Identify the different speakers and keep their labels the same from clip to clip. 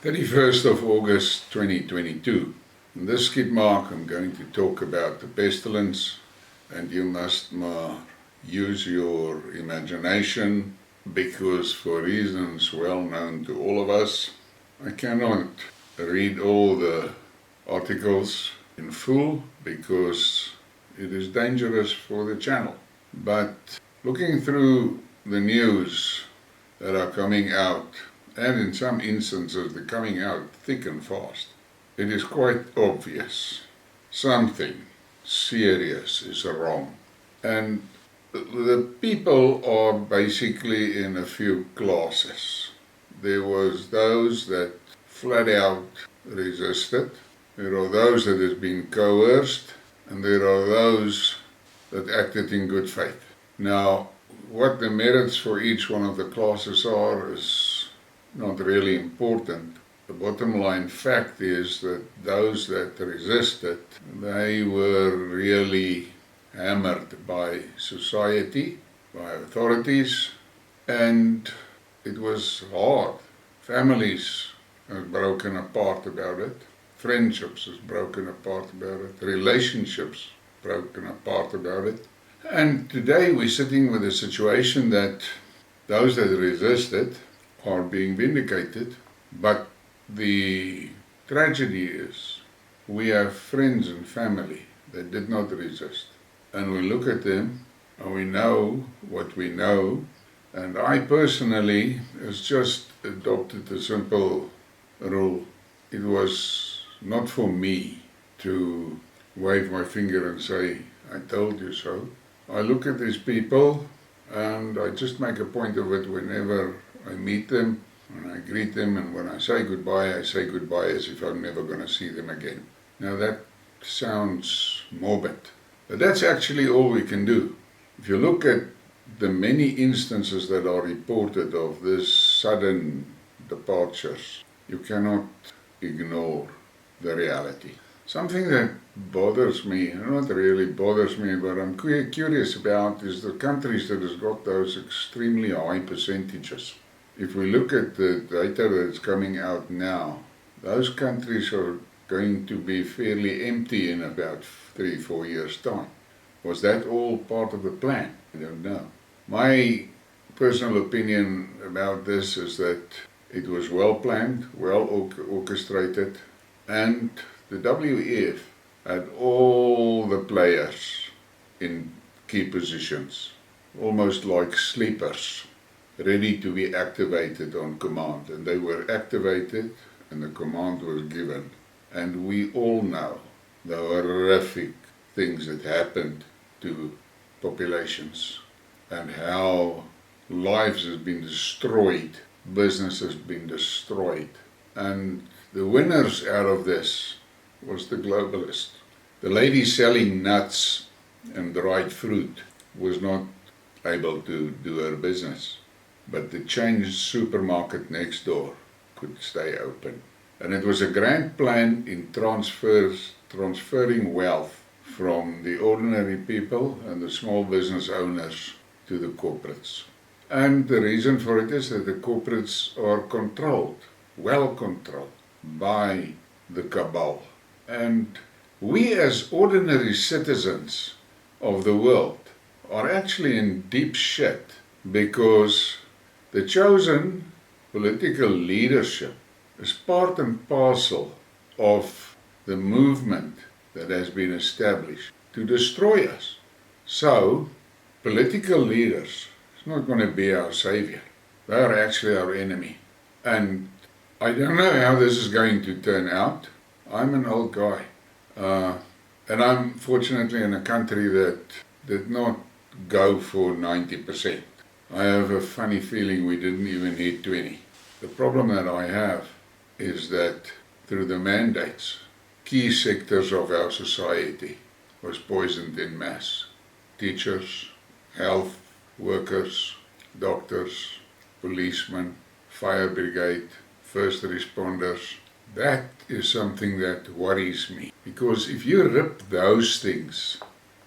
Speaker 1: 31st of August 2022. In this Skidmark I'm going to talk about the pestilence, and you must use your imagination because for reasons well known to all of us, I cannot read all the articles in full because it is dangerous for the channel. But looking through the news that are coming out, and in some instances they're coming out thick and fast, it is quite obvious something serious is wrong. And the people are basically in a few classes. There was those that flat out resisted, there are those that has been coerced, and there are those that acted in good faith. Now, what the merits for each one of the classes are is not really important. The bottom line fact is that those that resisted, they were really hammered by society, by authorities, and it was hard. Families have broken apart about it, friendships has broken apart about it, relationships broken apart about it. And today we're sitting with a situation that those that resisted are being vindicated, but the tragedy is we have friends and family that did not resist. And we look at them and we know what we know. And I personally has just adopted a simple rule. It was not for me to wave my finger and say, I told you so. I look at these people and I just make a point of it whenever I meet them, when I greet them, and when I say goodbye as if I'm never going to see them again. Now that sounds morbid, but that's actually all we can do. If you look at the many instances that are reported of this sudden departures, you cannot ignore the reality. Something that bothers me, not really bothers me, but I'm curious about is the countries that has got those extremely high percentages. If we look at the data that's coming out now, those countries are going to be fairly empty in about 3-4 years' time. Was that all part of the plan? I don't know. My personal opinion about this is that it was well planned, well orchestrated, and the WEF had all the players in key positions, almost like sleepers, ready to be activated on command. And they were activated and the command was given. And we all know the horrific things that happened to populations and how lives have been destroyed, business has been destroyed. And the winners out of this was the globalist. The lady selling nuts and dried fruit was not able to do her business, but the chain supermarket next door could stay open. And it was a grand plan in transferring wealth from the ordinary people and the small business owners to the corporates. And the reason for it is that the corporates are controlled, well controlled, by the cabal. And we as ordinary citizens of the world are actually in deep shit because the chosen political leadership is part and parcel of the movement that has been established to destroy us. So, political leaders is not going to be our savior. They are actually our enemy. And I don't know how this is going to turn out. I'm an old guy. And I'm fortunately in a country that did not go for 90%. I have a funny feeling we didn't even hit 20. The problem that I have is that through the mandates, key sectors of our society was poisoned en masse. Teachers, health workers, doctors, policemen, fire brigade, first responders. That is something that worries me. Because if you rip those things,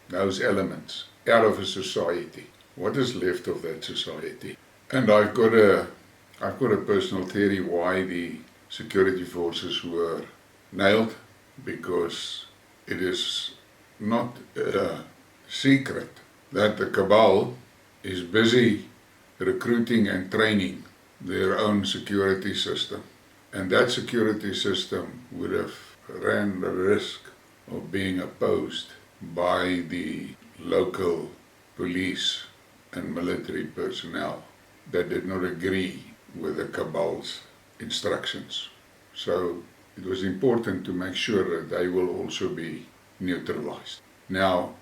Speaker 1: those elements, out of a society, what is left of that society? And I've got a personal theory why the security forces were nailed, because it is not a secret that the cabal is busy recruiting and training their own security system. And that security system would have ran the risk of being opposed by the local police and military personnel that did not agree with the cabal's instructions. So it was important to make sure that they will also be neutralized. Now,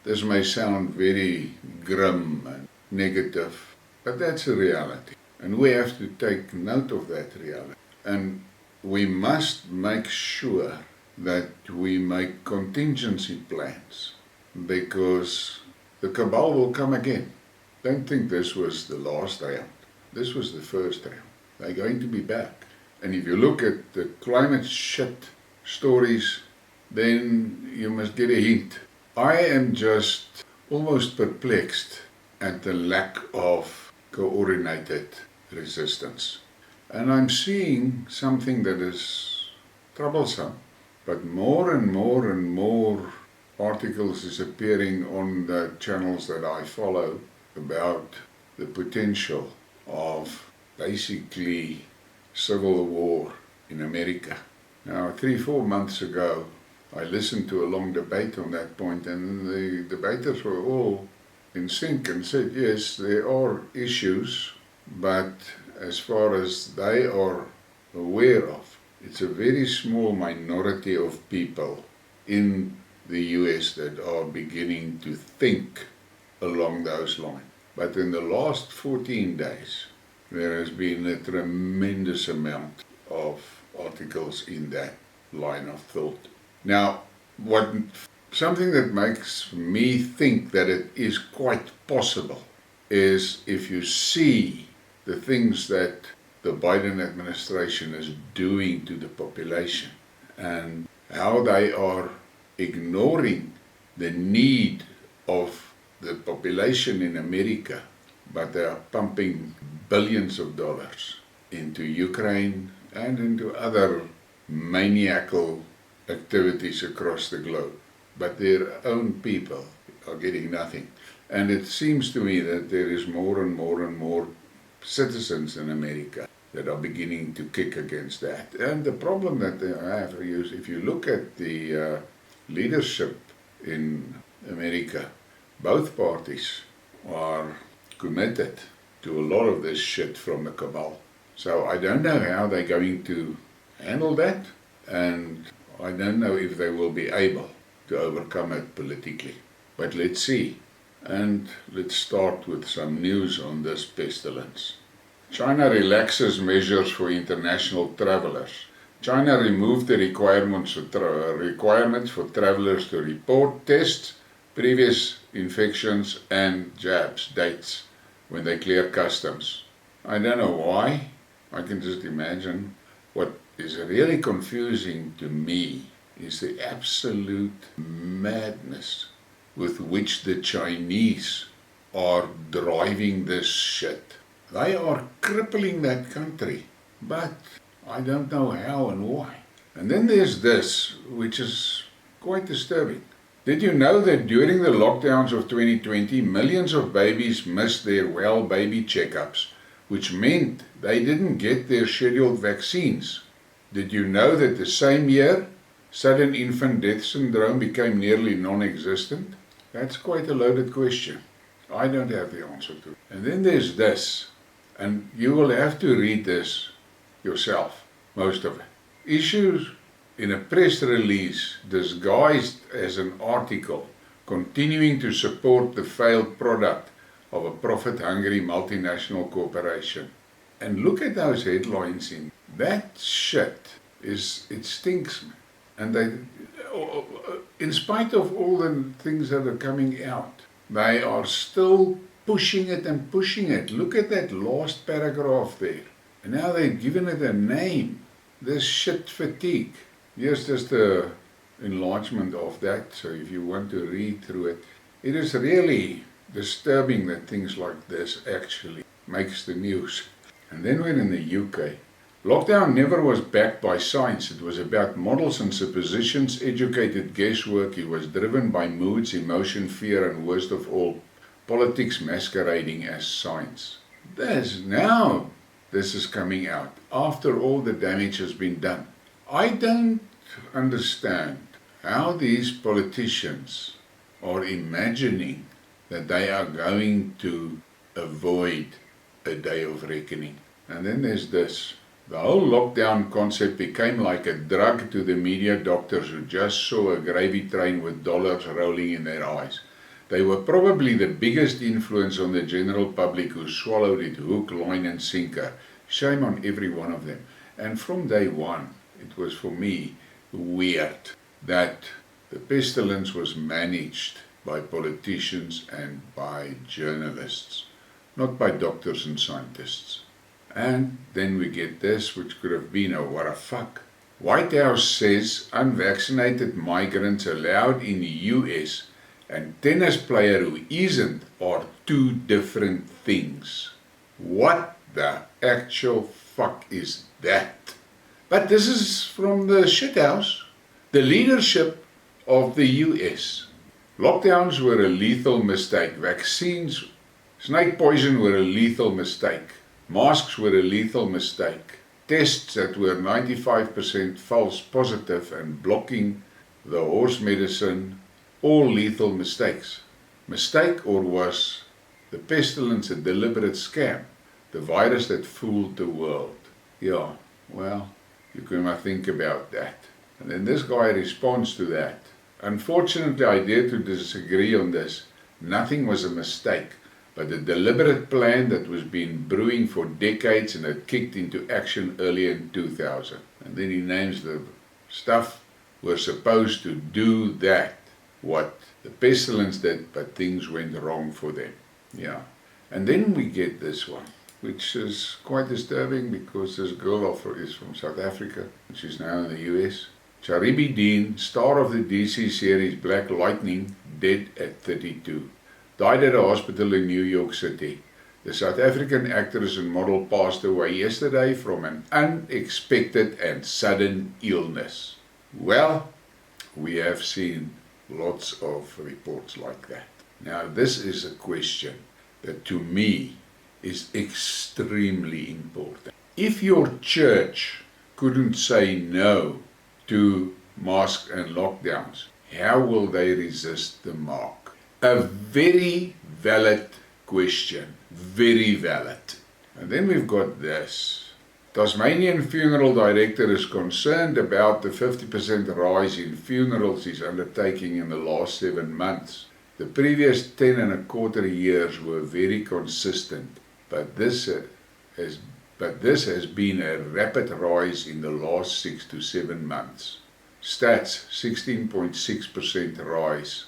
Speaker 1: this may sound very grim and negative, but that's a reality. And we have to take note of that reality. And we must make sure that we make contingency plans, because the cabal will come again. Don't think this was the last round. This was the first round. They're going to be back. And if you look at the climate shit stories, then you must get a hint. I am just almost perplexed at the lack of coordinated resistance. And I'm seeing something that is troublesome. But more and more and more articles is appearing on the channels that I follow about the potential of basically civil war in America. Now, 3-4 months ago, I listened to a long debate on that point, and the debaters were all in sync and said, yes, there are issues, but as far as they are aware of, it's a very small minority of people in the US that are beginning to think along those lines. But in the last 14 days, there has been a tremendous amount of articles in that line of thought. Now, something that makes me think that it is quite possible is if you see the things that the Biden administration is doing to the population and how they are ignoring the need of the population in America, but they are pumping billions of dollars into Ukraine and into other maniacal activities across the globe. But their own people are getting nothing. And it seems to me that there is more and more and more citizens in America that are beginning to kick against that. And the problem that they have is, if you look at the leadership in America, both parties are committed to a lot of this shit from the cabal. So I don't know how they're going to handle that, and I don't know if they will be able to overcome it politically. But let's see. And let's start with some news on this pestilence. China relaxes measures for international travelers. China removed the requirements for travelers to report tests, previous infections and jabs dates when they clear customs. I don't know why. I can just imagine. What is really confusing to me is the absolute madness with which the Chinese are driving this shit. They are crippling that country, but I don't know how and why. And then there's this, which is quite disturbing. Did you know that during the lockdowns of 2020, millions of babies missed their well baby checkups, which meant they didn't get their scheduled vaccines? Did you know that the same year, sudden infant death syndrome became nearly non-existent? That's quite a loaded question. I don't have the answer to it. And then there's this, and you will have to read this yourself, most of it. Issues in a press release disguised as an article continuing to support the failed product of a profit-hungry multinational corporation. And look at those headlines in that shit. It stinks, man. And they, in spite of all the things that are coming out, they are still pushing it and pushing it. Look at that last paragraph there. And now they've given it a name. This shit fatigue. Here's just the enlargement of that. So if you want to read through it, it is really disturbing that things like this actually makes the news. And then we're in the UK Lockdown never was backed by science. It was about models and suppositions, educated guesswork. It was driven by moods, emotion, fear, and worst of all, politics masquerading as science. Now this is coming out, after all the damage has been done. I don't understand how these politicians are imagining that they are going to avoid a day of reckoning. And then there's this. The whole lockdown concept became like a drug to the media doctors who just saw a gravy train with dollars rolling in their eyes. They were probably the biggest influence on the general public who swallowed it hook, line and sinker. Shame on every one of them. And from day one, it was for me weird that the pestilence was managed by politicians and by journalists, not by doctors and scientists. And then we get this, which could have been a what a fuck. White House says unvaccinated migrants allowed in the US and tennis player who isn't are two different things. What the actual fuck is that? But this is from the shithouse, the leadership of the US. Lockdowns were a lethal mistake. Vaccines, snake poison were a lethal mistake. Masks were a lethal mistake. Tests that were 95% false positive and blocking the horse medicine, all lethal mistakes. Mistake, or was the pestilence a deliberate scam? The virus that fooled the world. Yeah, well, you can think about that. And then this guy responds to that. Unfortunately, I dare to disagree on this. Nothing was a mistake, but a deliberate plan that was been brewing for decades and had kicked into action early in 2000. And then he names the stuff were supposed to do that, what the pestilence did, but things went wrong for them. Yeah. And then we get this one, which is quite disturbing because this girl is from South Africa, and she's now in the US. Charibi Dean, star of the DC series Black Lightning, dead at 32. Died at a hospital in New York City. The South African actress and model passed away yesterday from an unexpected and sudden illness. Well, we have seen lots of reports like that. Now, this is a question that to me is extremely important. If your church couldn't say no to masks and lockdowns, how will they resist the mark? A very valid question, very valid. And then we've got this. Tasmanian funeral director is concerned about the 50% rise in funerals he's undertaking in the last 7 months. The previous 10 and a quarter years were very consistent, but this has been a rapid rise in the last 6 to 7 months. Stats, 16.6% rise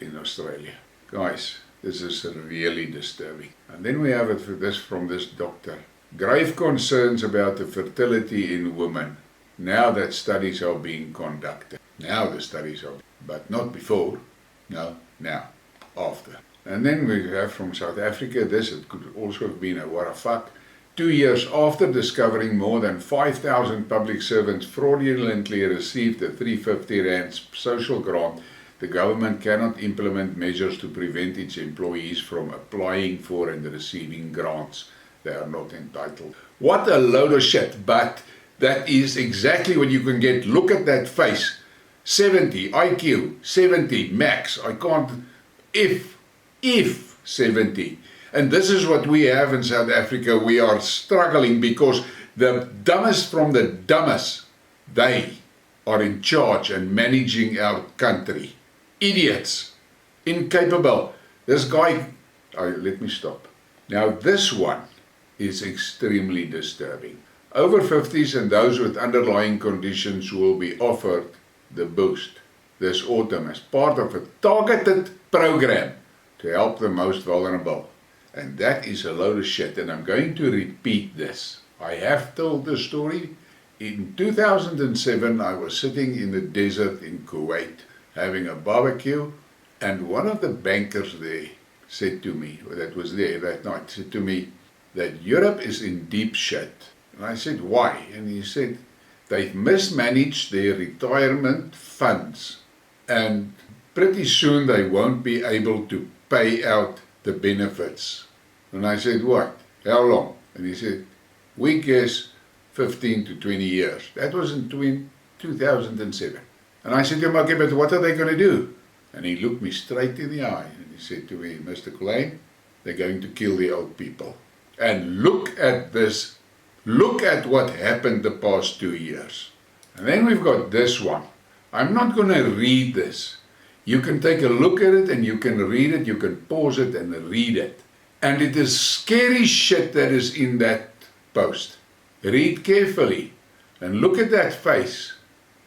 Speaker 1: in Australia. Guys, this is really disturbing. And then we have it for this from this doctor. Grave concerns about the fertility in women, now that studies are being conducted. Now the studies are, but not before. No, now, after. And then we have from South Africa this, it could also have been a what a fuck. 2 years after discovering more than 5,000 public servants fraudulently received a 350 rand social grant, the government cannot implement measures to prevent its employees from applying for and receiving grants they are not entitled. What a load of shit, but that is exactly what you can get. Look at that face. 70 IQ, 70 max. I can't, if 70. And this is what we have in South Africa. We are struggling because the dumbest from the dumbest, they are in charge and managing our country. Idiots, incapable. This guy, let me stop. Now this one is extremely disturbing. Over 50s and those with underlying conditions will be offered the boost this autumn as part of a targeted program to help the most vulnerable. And that is a load of shit, and I'm going to repeat this. I have told the story. In 2007, I was sitting in the desert in Kuwait having a barbecue, and one of the bankers there said to me, that was there that night, said to me that Europe is in deep shit. And I said, why? And he said, they've mismanaged their retirement funds and pretty soon they won't be able to pay out the benefits. And I said, what? How long? And he said, we guess 15 to 20 years. That was in 2007. And I said to him, okay, but what are they going to do? And he looked me straight in the eye and he said to me, Mr. Klein, they're going to kill the old people. And look at this. Look at what happened the past 2 years. And then we've got this one. I'm not going to read this. You can take a look at it and you can read it, you can pause it and read it. And it is scary shit that is in that post. Read carefully and look at that face.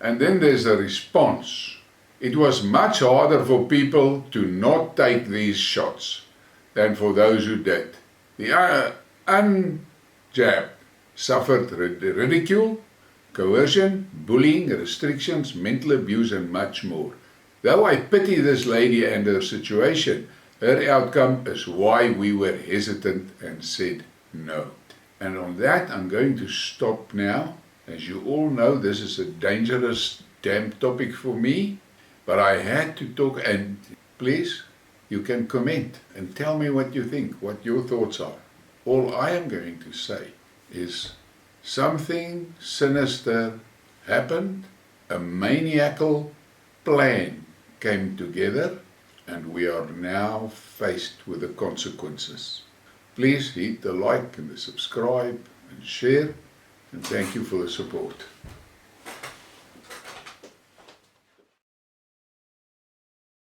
Speaker 1: And then there's a response. It was much harder for people to not take these shots than for those who did. The unjabbed suffered ridicule, coercion, bullying, restrictions, mental abuse and much more. Though I pity this lady and her situation, her outcome is why we were hesitant and said no. And on that I'm going to stop now. As you all know, this is a dangerous damn topic for me, but I had to talk, and please, you can comment and tell me what you think, what your thoughts are. All I am going to say is something sinister happened, a maniacal plan came together, and we are now faced with the consequences. Please hit the like and the subscribe and share, and thank you for the support.